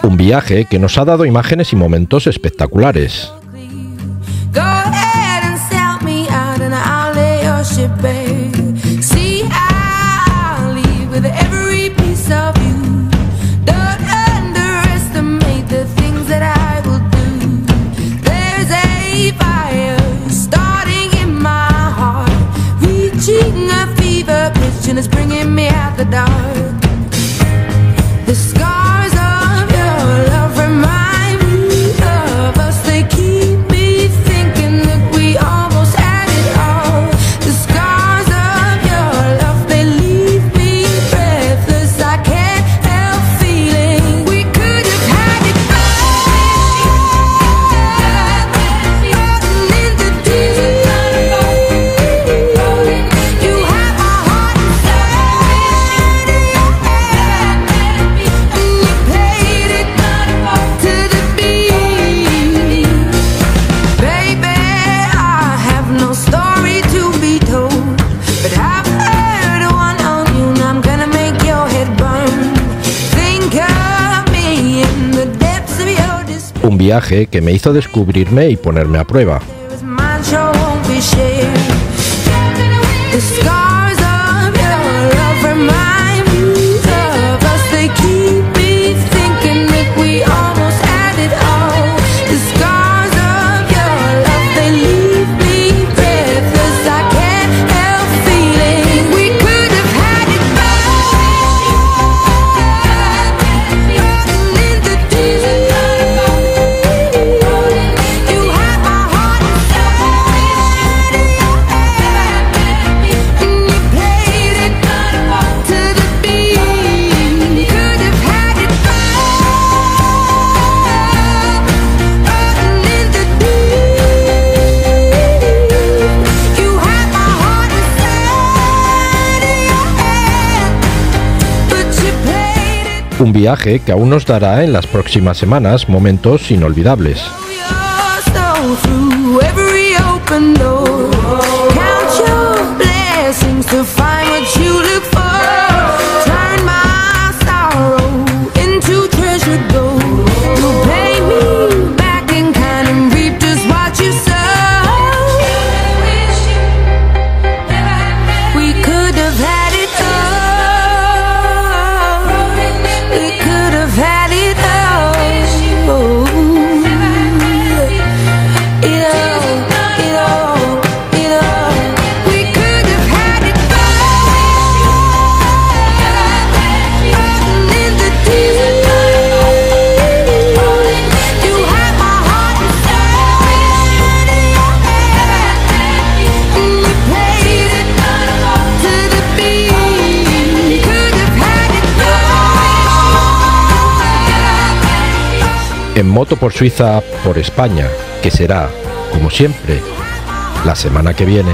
Un viaje que nos ha dado imágenes y momentos espectaculares. Un viaje que me hizo descubrirme y ponerme a prueba. Un viaje que aún nos dará en las próximas semanas momentos inolvidables. En moto por Suiza, por España, que será, como siempre, la semana que viene.